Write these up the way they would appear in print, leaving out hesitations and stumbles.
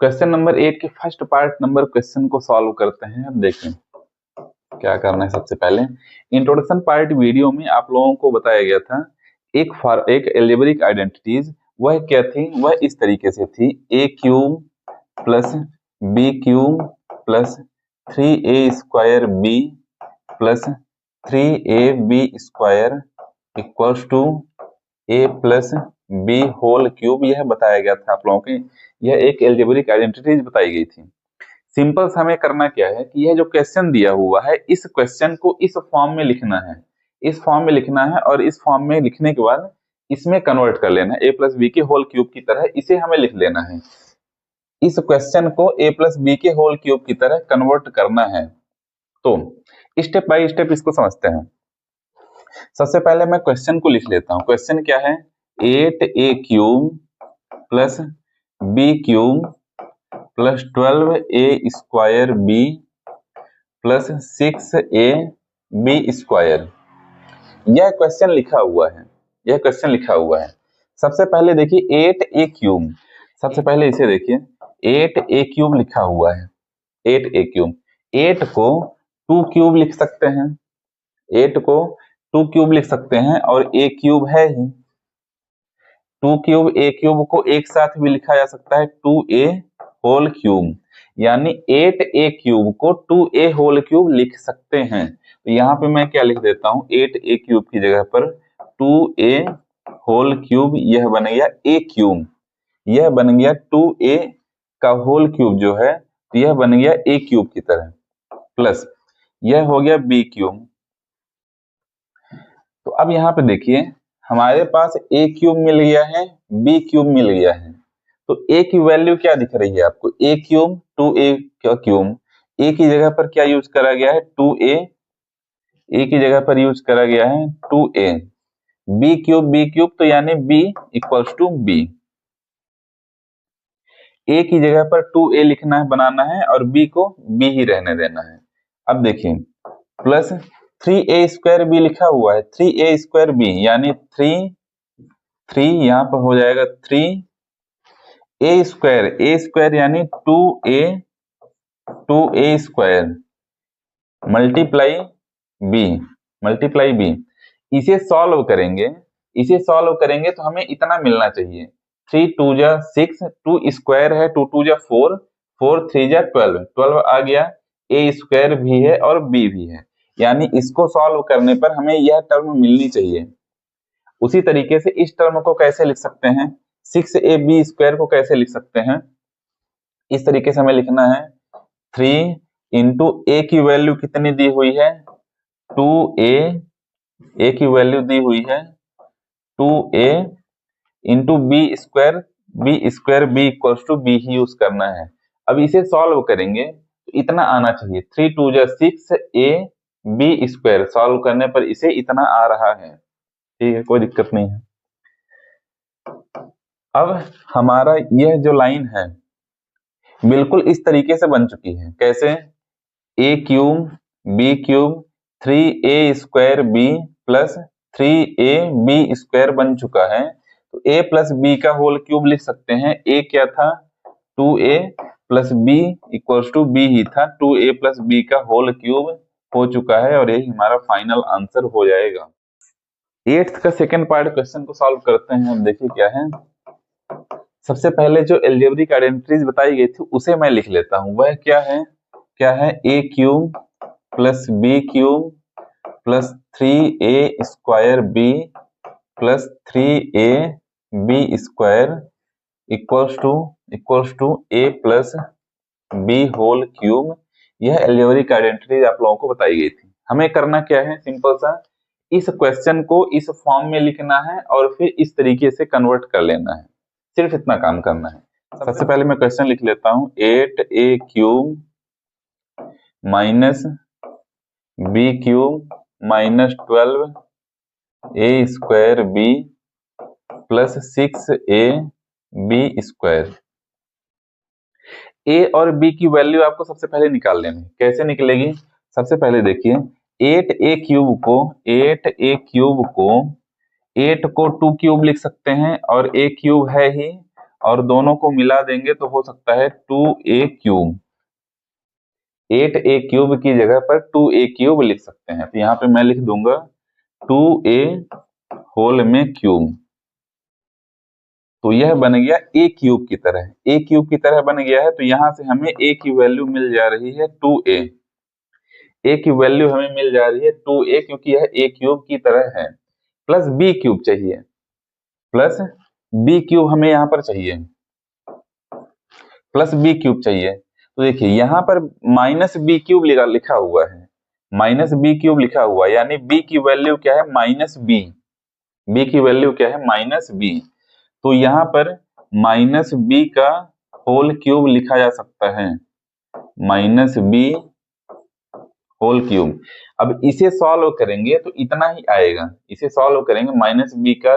Question number 8 के first part number question को solve करते हैं। अब देखें क्या करना है। सबसे पहले इंट्रोडक्शन पार्ट वीडियो में आप लोगों को बताया गया था एक एल्जेब्रिक आइडेंटिटीज, वह क्या थी, वह इस तरीके से थी a cube plus B cube plus 3a² b plus 3ab square equals to a plus B whole cube. यह बताया गया था आप लोगों के, यह एक एल्जेब्रिक आइडेंटिटीज बताई गई थी। सिंपल सा हमें करना क्या है कि यह जो क्वेश्चन दिया हुआ है इस क्वेश्चन को इस फॉर्म में लिखना है, इस फॉर्म में लिखना है और इस फॉर्म में लिखने के बाद इसमें कन्वर्ट कर लेना है। a प्लस बी के होल क्यूब की तरह इसे हमें लिख लेना है। इस क्वेश्चन को a प्लस बी के होल क्यूब की तरह कन्वर्ट करना है। तो स्टेप बाय स्टेप इसको समझते हैं। सबसे पहले मैं क्वेश्चन को लिख लेता हूं। क्वेश्चन क्या है, 8a cube plus B cube plus 12a² b plus 6ab square. यह क्वेश्चन लिखा हुआ है, यह क्वेश्चन लिखा हुआ है। सबसे पहले देखिए 8a क्यूब, सबसे पहले इसे देखिए 8a क्यूब लिखा हुआ है। 8a क्यूब, 8 को 2 क्यूब लिख सकते हैं, 8 को 2 क्यूब लिख सकते हैं और a क्यूब है ही 2 क्यूब। a क्यूब को एक साथ भी लिखा जा सकता है 2a होल क्यूब, यानी 8a क्यूब को 2a होल क्यूब लिख सकते हैं। तो यहाँ पे मैं क्या लिख देता हूँ, 8a क्यूब की जगह पर 2a होल क्यूब, यह बन गया a क्यूब, यह बन गया 2a का होल क्यूब जो है, तो यह बन गया a क्यूब की तरह, प्लस यह हो गया b क्यूब। तो अब यहाँ पे देखिए हमारे पास a क्यूब मिल गया है, b क्यूब मिल गया है। तो a की वैल्यू क्या दिख रही है आपको, a क्यूब 2a का क्यूब, a की जगह पर क्या यूज करा गया है 2a, a की जगह पर यूज करा गया है 2a। b क्यूब तो यानी b equals to b, a की जगह पर 2a लिखना है, बनाना है और b को b ही रहने देना है। अब देखिए प्लस 3a² b लिखा हुआ है, 3a² b यानी 3 यहाँ पर हो जाएगा 3a² यानी 2a² मल्टीप्लाई b। इसे सॉल्व करेंगे, इसे सॉल्व करेंगे तो हमें इतना मिलना चाहिए, 3 2 जा 6, 2 स्क्वायर है, 2 2 जा 4, 4 3 जा 12 आ गया, a² भी है और b भी है, यानी इसको सॉल्व करने पर हमें यह टर्म मिलनी चाहिए। उसी तरीके से इस टर्म को कैसे लिख सकते हैं, 6ab² को कैसे लिख सकते हैं, इस तरीके से हमें लिखना है 3 इंटू a की वैल्यू कितनी दी हुई है 2a, a की वैल्यू दी हुई है 2a into b² b equals to b ही यूज करना है। अब इसे सॉल्व करेंगे तो इतना आना चाहिए, 3 2 जा 6ab², सॉल्व करने पर इसे इतना आ रहा है। ठीक है, कोई दिक्कत नहीं है। अब हमारा यह जो लाइन है बिल्कुल इस तरीके से बन चुकी है, कैसे, a cube b cube 3a² b plus 3ab² बन चुका है। तो a प्लस b का होल क्यूब लिख सकते हैं, a क्या था 2a plus b equals to b ही था, 2a प्लस b का होल क्यूब हो चुका है और यही हमारा फाइनल आंसर हो जाएगा। 8th का सेकंड पार्ट क्वेश्चन को सॉल्व करते हैं। हम देखिए क्या है, सबसे पहले जो एल्जेब्रिक आइडेंटिटीज बताई गई थी उसे मैं लिख लेता हूं। वह क्या है a cube plus b cube plus 3a² b plus 3ab² equals to a plus b whole cube. यह एल्जेब्रिक आइडेंटिटीज आप लोगों को बताई गई थी। हमें करना क्या है, सिंपल सा इस क्वेश्चन को इस फॉर्म में लिखना है और फिर इस तरीके से कन्वर्ट कर लेना है, सिर्फ इतना काम करना है। सबसे पहले मैं क्वेश्चन लिख लेता हूं, 8a cube minus b cube minus 12a² b plus 6ab²। a और b की वैल्यू आपको सबसे पहले निकाल लेनी है। कैसे निकलेगी, सबसे पहले देखिए 8a क्यूब को 8 को 2 क्यूब लिख सकते हैं और a क्यूब है ही, और दोनों को मिला देंगे तो हो सकता है 2a क्यूब। 8a क्यूब की जगह पर 2a क्यूब लिख सकते हैं। तो यहाँ पे मैं लिख दूंगा 2a होल में क्यूब। तो यह बन गया a क्यूब की तरह, a क्यूब की तरह बन गया है। तो यहाँ से हमें a की वैल्यू मिल जा रही है 2a। a की वैल्यू हमें मिल जा रही है 2a, क्योंकि यह a क्यूब की तरह है। प्लस b क्यूब चाहिए, प्लस b क्यूब हमें यहाँ पर चाहिए, प्लस b क्यूब चाहिए। तो देखिए यहाँ पर माइनस b क्यूब लिखा हुआ है, माइनस b क्यूब लिखा हुआ है, यानी b की वैल्यू क्या है, माइनस b। b की वैल्यू क्या है, माइनस b। तो यहाँ पर माइनस b का होल क्यूब लिखा जा सकता है, माइनस b होल क्यूब। अब इसे सॉल्व करेंगे तो इतना ही आएगा, इसे सॉल्व करेंगे, माइनस b का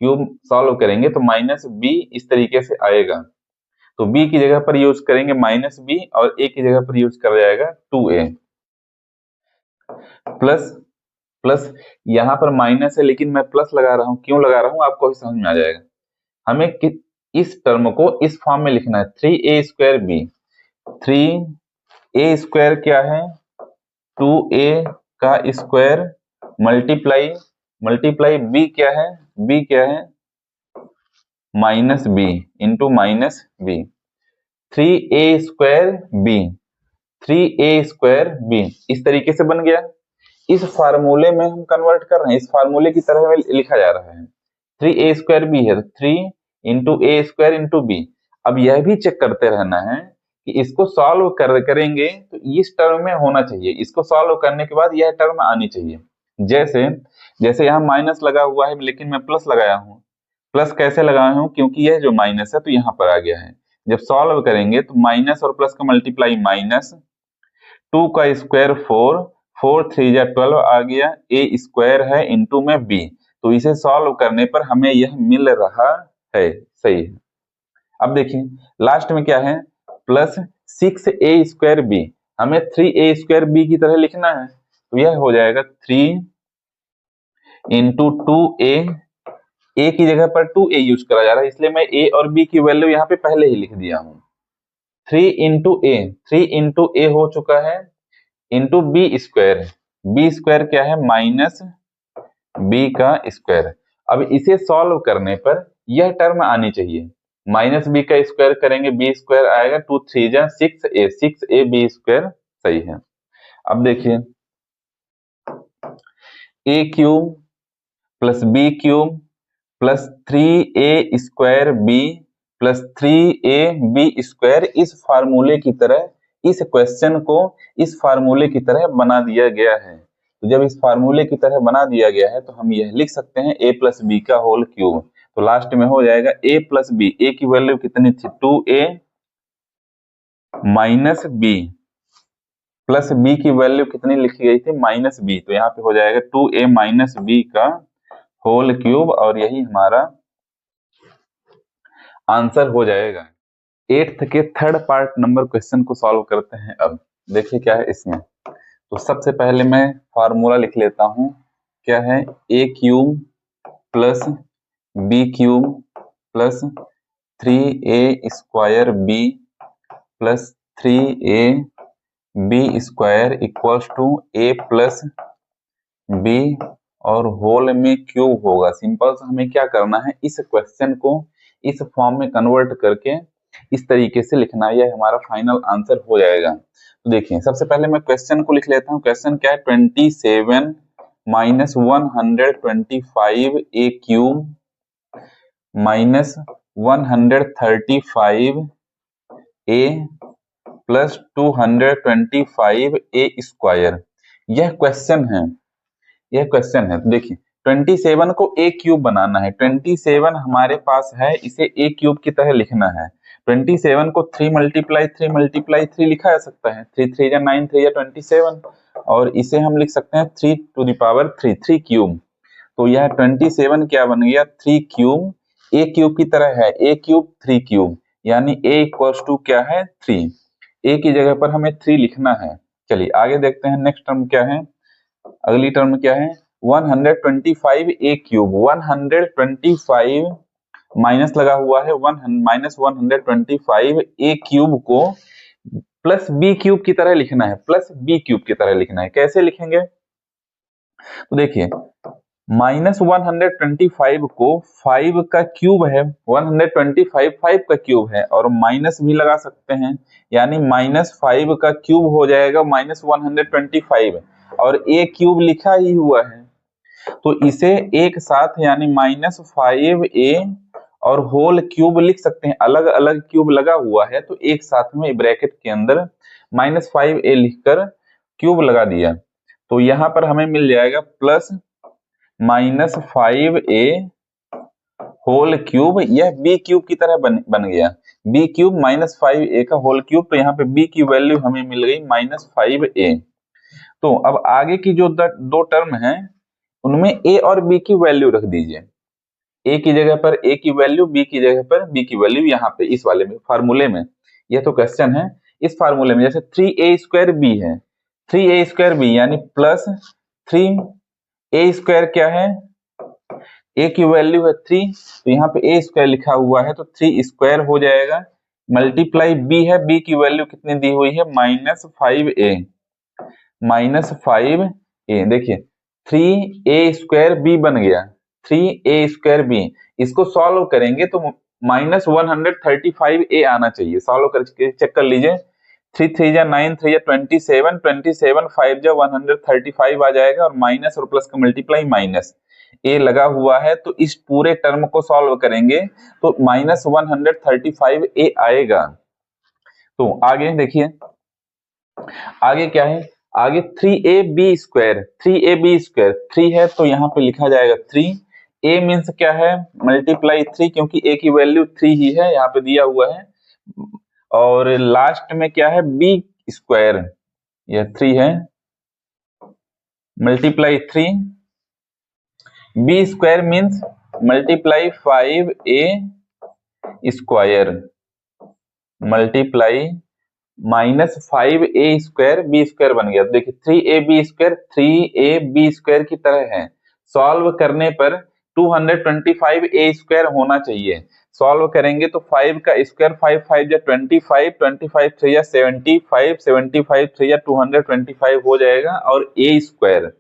क्यूब सॉल्व करेंगे तो माइनस b इस तरीके से आएगा। तो b की जगह पर यूज करेंगे माइनस b और a की जगह पर यूज कर जाएगा 2a। प्लस प्लस यहाँ पर माइनस है लेकिन मैं प्लस लगा रहा हूँ, क्यों लगा रहा हूँ आपको भी समझ में आ जाएगा। हमें इस टर्म को इस फॉर्म में लिखना है, 3a square b। 3a square क्या है, 2a का स्क्वायर मल्टीप्लाई b क्या है, b क्या है minus b into minus b। 3a square b, 3a square b इस तरीके से बन गया। इस फार्मूले में हम कन्वर्ट कर रहे हैं, इस फार्मूले की तरह में लिखा जा रहा है। 3a स्क्वायर b है तो 3 इंटू ए स्क्वायर इंटू बी। अब यह भी चेक करते रहना है कि इसको सॉल्व करेंगे तो इस टर्म में होना चाहिए, इसको सॉल्व करने के बाद यह टर्म आनी चाहिए। जैसे यहाँ माइनस लगा हुआ है लेकिन मैं प्लस लगाया हूँ। प्लस कैसे लगाया हूँ, क्योंकि यह जो माइनस है तो यहाँ पर आ गया है। जब सॉल्व करेंगे तो माइनस और प्लस का मल्टीप्लाई माइनस, 2 का स्क्वायर 4, 4 3 जा 12 आ गया, ए स्क्वायर है इंटू में बी। तो इसे सॉल्व करने पर हमें यह मिल रहा है, सही है। अब देखिए लास्ट में क्या है, प्लस 6a स्क्वायर बी। हमें 3a स्क्वायर बी की तरह लिखना है, तो यह हो जाएगा 3 इंटू 2a। a की जगह पर 2a यूज करा जा रहा है, इसलिए मैं a और b की वैल्यू यहाँ पे पहले ही लिख दिया हूँ। 3 इंटू a हो चुका है, into B square. B square क्या है, माइनस बी का स्क्वायर। अब इसे सॉल्व करने पर यह टर्म आनी चाहिए, माइनस बी का स्क्वायर करेंगे, बी स्क्वायर आएगा, 2 3 जा 6a, 6a बी स्क्वायर सही है। अब देखिए a cube plus B cube plus 3a square B plus 3a B square, इस फार्मूले की तरह, इस क्वेश्चन को इस फार्मूले की तरह बना दिया गया है। तो जब इस फार्मूले की तरह बना दिया गया है तो हम यह लिख सकते हैं a प्लस बी का होल क्यूब। तो लास्ट में हो जाएगा a प्लस बी। a की वैल्यू कितनी थी, 2a minus B, plus b की वैल्यू कितनी लिखी गई थी, माइनस b। तो यहाँ पे हो जाएगा 2a माइनस b का होल क्यूब, और यही हमारा आंसर हो जाएगा। 8th के थर्ड पार्ट नंबर क्वेश्चन को सॉल्व करते हैं। अब देखिए क्या है इसमें। तो सबसे पहले मैं फार्मूला लिख लेता हूं, क्या है, a cube plus b cube plus 3a square b plus 3a b square equals to a plus b और होल में क्यूब होगा। सिंपल सा हमें क्या करना है, इस क्वेश्चन को इस फॉर्म में कन्वर्ट करके इस तरीके से लिखना है, यह हमारा फाइनल आंसर हो जाएगा। तो देखिए सबसे पहले मैं क्वेश्चन को लिख लेता हूँ। क्वेश्चन क्या है, 27 माइनस 125 ए क्यूब माइनस 135 ए प्लस 225 ए स्क्वायर। यह क्वेश्चन है, यह क्वेश्चन है। तो देखिए 27 को ए क्यूब बनाना है, 27 हमारे पास है, इसे ए क्यूब की तरह लिखना है। 27 को 3 मल्टीप्लाई 3 लिखा जा सकता है, 3 3 या 9 3 या 27, और इसे हम लिख सकते हैं 3 टू द पावर 3 क्यूब। तो यह 27 क्या बन गया, 3 क्यूब, ए क्यूब की तरह है, ए क्यूब 3 क्यूब, यानी ए इक्वल्स टू क्या है, 3। ए की जगह पर हमें 3 लिखना है। चलिए आगे देखते हैं, नेक्स्ट टर्म क्या है, अगली टर्म क्या है, 125 ए क्यूब। 125 माइनस लगा हुआ है, माइनस 125 ए क्यूब को प्लस बी क्यूब की तरह लिखना है, प्लस बी क्यूब की तरह लिखना है। कैसे लिखेंगे? तो देखिए माइनस 125 को 5 का क्यूब है, 125 5 का क्यूब है, और माइनस भी लगा सकते हैं, यानी माइनस 5 का क्यूब हो जाएगा माइनस 125, और ए क्यूब लिखा ही हुआ है, तो इसे एक साथ यानी माइनस 5a और होल क्यूब लिख सकते हैं। अलग अलग क्यूब लगा हुआ है तो एक साथ में ब्रैकेट के अंदर माइनस 5a लिखकर क्यूब लगा दिया, तो यहां पर हमें मिल जाएगा plus minus 5a whole cube. यह बी क्यूब की तरह बन गया, बी क्यूब माइनस 5a का होल क्यूब, तो यहाँ पे b की वैल्यू हमें मिल गई माइनस 5a। तो अब आगे की जो दो टर्म है उनमें a और b की वैल्यू रख दीजिए, a की जगह पर a की वैल्यू, b की जगह पर b की वैल्यू, यहाँ पे इस वाले में फार्मूले में। यह तो क्वेश्चन है, इस फार्मूले में जैसे 3a स्क्वायर b है, 3a स्क्वायर b यानी प्लस 3a स्क्वायर क्या है, a की वैल्यू है 3, तो यहाँ पे a स्क्वायर लिखा हुआ है तो 3 स्क्वायर हो जाएगा, मल्टीप्लाई b है, b की वैल्यू कितनी दी हुई है माइनस 5a, माइनस 5a। देखिए 3a स्क्वायर b बन गया, 3a स्क्वायर b, इसको सॉल्व करेंगे तो माइनस 135a आना चाहिए। सॉल्व करके चेक कर लीजिए, 3 3 जा 9, 3 जा 27, 27 5 जा 135 आ जाएगा, और माइनस और प्लस का मल्टीप्लाई माइनस a लगा हुआ है, तो इस पूरे टर्म को सॉल्व करेंगे तो माइनस 135a आएगा। तो आगे देखिए, आगे क्या है, आगे 3ab स्क्वायर, 3ab स्क्वायर 3 है तो यहाँ पे लिखा जाएगा 3, a मीन्स क्या है मल्टीप्लाई 3, क्योंकि a की वैल्यू 3 ही है, यहाँ पे दिया हुआ है, और लास्ट में क्या है b स्क्वायर, यह 3 है, multiply 3, b square means multiply 5a square, multiply minus 5a square b square बन गया। देखिए 3ab स्क्वायर 3ab स्क्वायर की तरह है, सॉल्व करने पर 225a स्क्वायर होना चाहिए। सॉल्व करेंगे तो 5 का स्क्वायर 5 5 जा 25, 25 3 जा 75, 75 3 जा 225 हो जाएगा, और a स्क्वायर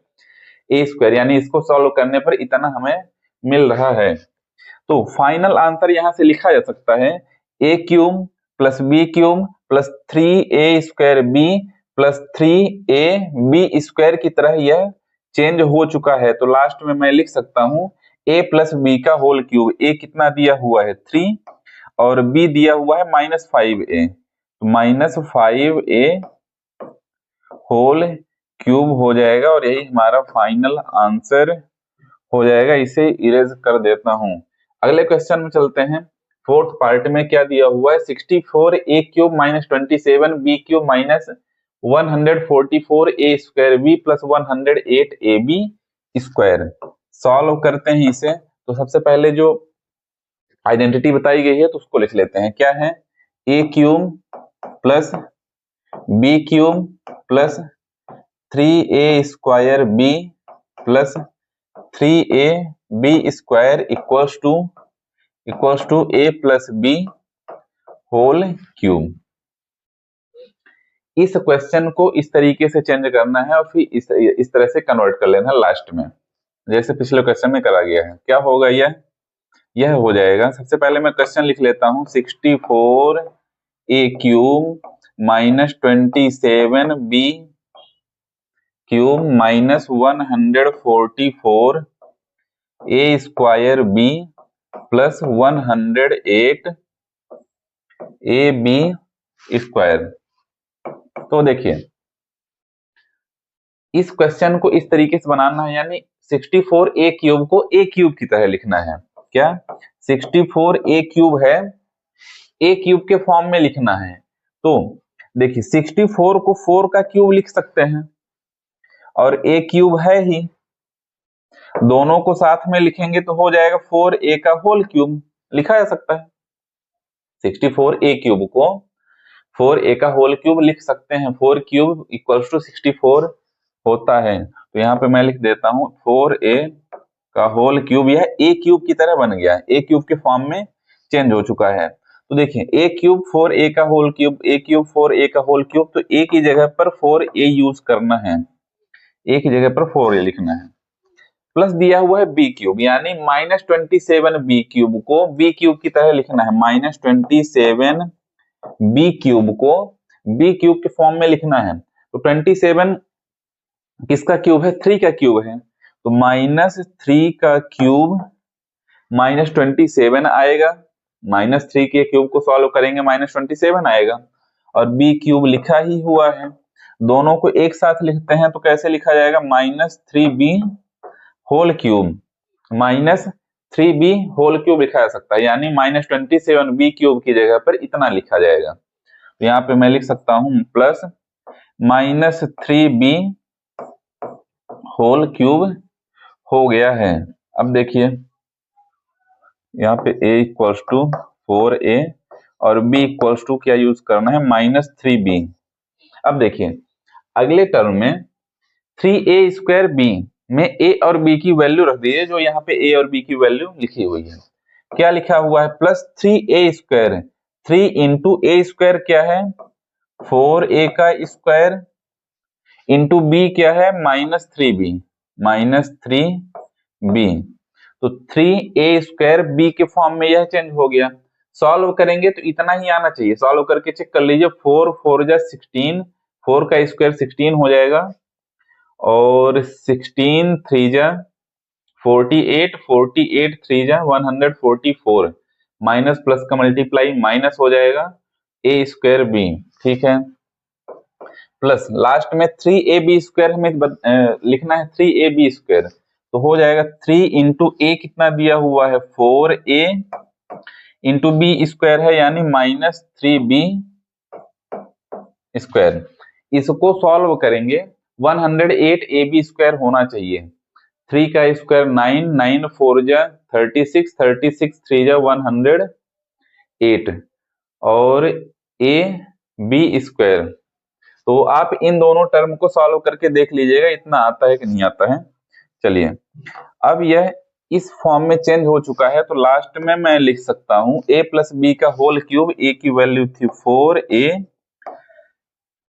यानी इसको सॉल्व करने पर इतना हमें मिल रहा है। तो फाइनल आंसर यहां से लिखा जा सकता है a cube plus B cube plus 3a square b plus 3a b square की तरह यह चेंज हो चुका है। तो लास्ट में मैं लिख सकता हूं a प्लस बी का होल क्यूब, a कितना दिया हुआ है 3 और b दिया हुआ है माइनस 5a, तो माइनस 5a होल क्यूब हो जाएगा, और यही हमारा फाइनल आंसर हो जाएगा। इसे इरेज कर देता हूं। अगले क्वेश्चन में चलते हैं। फोर्थ पार्ट में क्या दिया हुआ है, 64a cube minus 27b cube minus 144a square b plus 108ab square. Solve करते हैं इसे। तो सबसे पहले जो आइडेंटिटी बताई गई है तो उसको लिख लेते हैं। क्या है, a cube plus b cube plus 3a square b plus 3ab square equals to a plus b whole cube. इस क्वेश्चन को इस तरीके से चेंज करना है और फिर इस तरह से कन्वर्ट कर लेना लास्ट में, जैसे पिछले क्वेश्चन में करा गया है। क्या होगा, यह हो जाएगा। सबसे पहले मैं क्वेश्चन लिख लेता हूं, 64a cube minus 27b cube minus 144 a square b plus 108 ab square. तो देखिए इस क्वेश्चन को इस तरीके से बनाना है, यानी 64a क्यूब को a क्यूब की तरह लिखना है। क्या, 64a क्यूब है, a क्यूब के फॉर्म में लिखना है। तो देखिए 64 को 4 का क्यूब लिख सकते हैं, और a क्यूब है ही, दोनों को साथ में लिखेंगे तो हो जाएगा 4a का होल क्यूब, लिखा जा सकता है। 64a क्यूब को 4a का होल क्यूब लिख सकते हैं, 4 क्यूब इक्वल्स टू 64 होता है। तो यहाँ पे मैं लिख देता हूं 4a का होल क्यूब, यह ए क्यूब की तरह बन गया है, ए क्यूब के फॉर्म में चेंज हो चुका है। तो देखिए ए क्यूब 4a का होल क्यूब, ए क्यूब 4a का होल क्यूब, तो ए की जगह पर 4a यूज करना है, ए की जगह पर 4a लिखना है। प्लस दिया हुआ है बी क्यूब, यानी -27 बी क्यूब को बी क्यूब की तरह लिखना है, -27 बी क्यूब को बी क्यूब के फॉर्म में लिखना है। तो 27 किसका क्यूब है? 3 का क्यूब है, तो -3 का क्यूब -27 आएगा, -3 के क्यूब को सॉल्व करेंगे -27 आएगा, और बी क्यूब लिखा ही हुआ है। दोनों को एक साथ लिखते हैं तो कैसे लिखा जाएगा? -3b whole cube, -3b whole cube लिखा जा सकता है, यानी -27b क्यूब की जगह पर इतना लिखा जाएगा। तो यहाँ पे मैं लिख सकता हूं प्लस -3b होल क्यूब हो गया है। अब देखिए यहाँ पे a इक्वल्स टू 4a और b इक्वल्स टू क्या यूज करना है? -3b। अब देखिए अगले टर्म में 3a² b में a और b की वैल्यू रख दीजिए, जो यहाँ पे a और b की वैल्यू लिखी हुई है। क्या लिखा हुआ है? प्लस 3a², 3 इंटू a² क्या है? 4a का स्क्वायर, इंटू b क्या है? -3b, -3b। तो 3a² b के फॉर्म में यह चेंज हो गया। सॉल्व करेंगे तो इतना ही आना चाहिए, सॉल्व करके चेक कर लीजिए। 4 4 जा 16, 4 का स्क्वायर 16 हो जाएगा, और 16 3 जा 48, 48 3 जा 144, माइनस प्लस का मल्टीप्लाई माइनस हो जाएगा, a² b, ठीक है। प्लस लास्ट में 3ab² हमें लिखना है, 3ab², तो हो जाएगा 3 इंटू a कितना दिया हुआ है? 4a इंटू b² है, यानी -3b²। इसको सॉल्व करेंगे 108ab² होना चाहिए। 3 का स्क्वायर 9, 9 4 जा 36, 36 3 जा 108, और ab²। तो आप इन दोनों टर्म को सॉल्व करके देख लीजिएगा इतना आता है कि नहीं आता है। चलिए अब यह इस फॉर्म में चेंज हो चुका है, तो लास्ट में मैं लिख सकता हूं a प्लस बी का होल क्यूब, a की वैल्यू थी 4a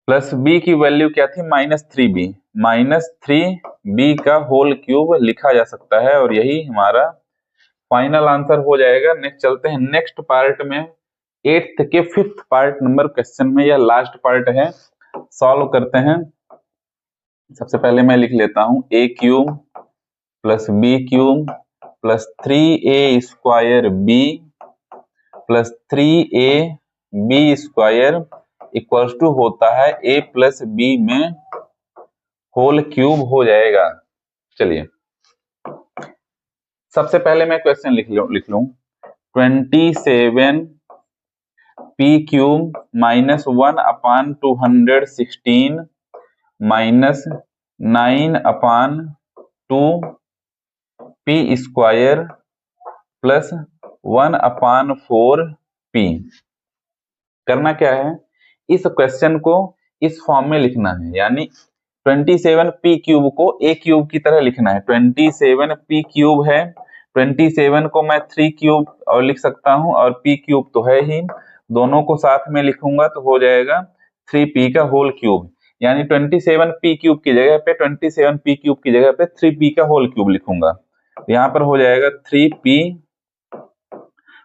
प्लस b की वैल्यू क्या थी? -3b, -3b का होल क्यूब लिखा जा सकता है, और यही हमारा फाइनल आंसर हो जाएगा। नेक्स्ट चलते हैं नेक्स्ट पार्ट में, 8th के 5th पार्ट नंबर क्वेश्चन में, यह लास्ट पार्ट है, सॉल्व करते हैं। सबसे पहले मैं लिख लेता हूं a³ plus b³ plus 3a² plus 3ab² equals to होता है a प्लस b में होल क्यूब हो जाएगा। चलिए सबसे पहले मैं क्वेश्चन लिख लूं 27 p³ -1/216 -9/2 p² प्लस 1/4 p। करना क्या है? इस क्वेश्चन को इस फॉर्म में लिखना है, यानी 27 p³ को a³ की तरह लिखना है। 27 p³ है, 27 को मैं 3³ और लिख सकता हूं, और p³ तो है ही, दोनों को साथ में लिखूंगा तो हो जाएगा 3p का होल क्यूब, यानी 27 p³ की जगह पे 27 p³ की जगह पे 3p का होल क्यूब लिखूंगा। यहाँ पर हो जाएगा 3p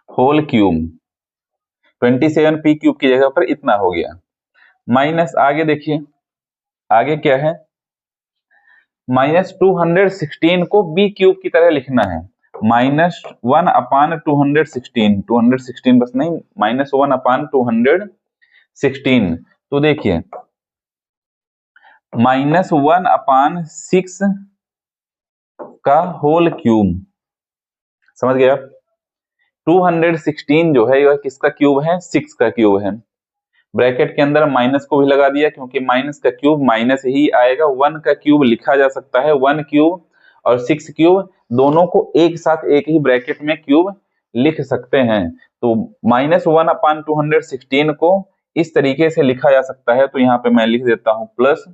होल क्यूब, 27 p³ की जगह पर इतना हो गया। माइनस आगे देखिए, आगे क्या है? -216 को b³ की तरह लिखना है, -1/216, 216 बस नहीं, -1/216। तो देखिए -1/6 का होल क्यूब, समझ गए आप? 216 जो है वह किसका क्यूब है? 6 का क्यूब है। ब्रैकेट के अंदर माइनस को भी लगा दिया, क्योंकि माइनस का क्यूब माइनस ही आएगा। 1 का क्यूब लिखा जा सकता है, 1 क्यूब और 6 क्यूब दोनों को एक साथ एक ही ब्रैकेट में क्यूब लिख सकते हैं। तो -1/216 को इस तरीके से लिखा जा सकता है। तो यहाँ पे मैं लिख देता हूं प्लस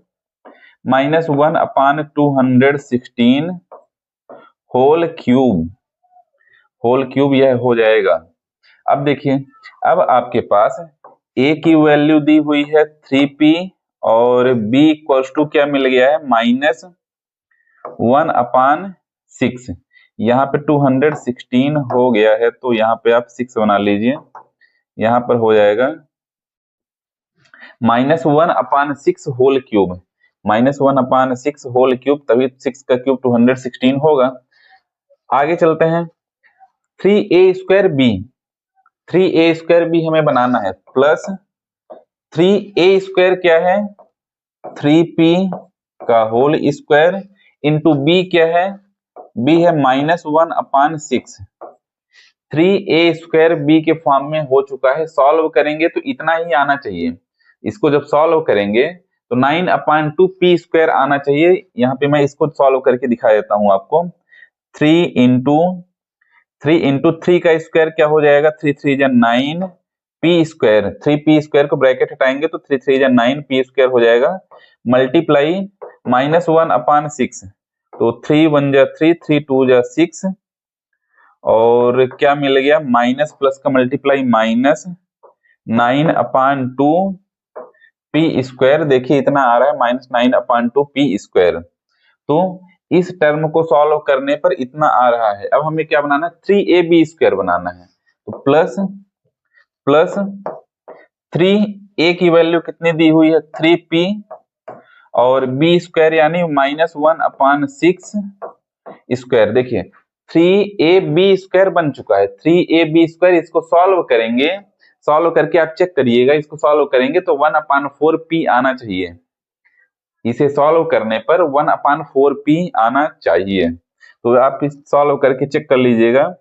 -1/216 होल क्यूब यह हो जाएगा। अब देखिए, अब आपके पास a की वैल्यू दी हुई है 3p और b इक्वल्स टू क्या मिल गया है -1/6। यहाँ पे 216 हो गया है, तो यहाँ पे आप 6 बना लीजिए। यहाँ पर हो जाएगा -1/6 होल क्यूब, -1/6 होल क्यूब, तभी 6 का क्यूब 216 होगा। आगे चलते हैं, 3a² b हमें बनाना है, प्लस 3a² क्या है 3p का होल स्क्वायर इंटू b क्या है b है -1/6। 3a² b के फॉर्म में हो चुका है। सॉल्व करेंगे तो इतना ही आना चाहिए। इसको जब सॉल्व करेंगे तो 9/2p² आना चाहिए। यहाँ पे मैं इसको सॉल्व करके दिखा देता हूँ आपको। 3 इंटू 3 का स्क्वायर क्या हो जाएगा 3 3 9 p², 3p² को ब्रैकेट हटाएंगे तो 3 3 9 p² हो जाएगा, मल्टीप्लाई -1/6, तो 3 1 3 3 2 6, और क्या मिल गया माइनस प्लस का मल्टीप्लाई -9/2 p²। देखिए इतना आ रहा है -9/2 p²। तो इस टर्म को सॉल्व करने पर इतना आ रहा है। अब हमें क्या बनाना है 3ab² बनाना है, तो प्लस 3a की वैल्यू कितनी दी हुई है 3p और b² यानी -1/6²। देखिए 3ab² बन चुका है, 3ab²। इसको सॉल्व करेंगे, सॉल्व करके आप चेक करिएगा, इसको सॉल्व करेंगे तो 1/4p आना चाहिए। इसे सॉल्व करने पर 1/4p आना चाहिए। तो आप इस सॉल्व करके चेक कर लीजिएगा।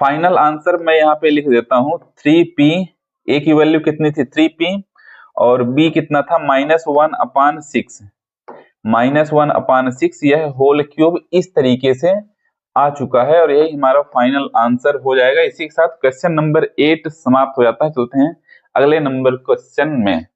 फाइनल आंसर मैं यहाँ पे लिख देता हूँ 3p, a की वैल्यू कितनी थी 3p और b कितना था -1/6। यह होल क्यूब इस तरीके से आ चुका है और यही हमारा फाइनल आंसर हो जाएगा। इसी के साथ क्वेश्चन नंबर 8 समाप्त हो जाता है। चलते हैं अगले नंबर क्वेश्चन में।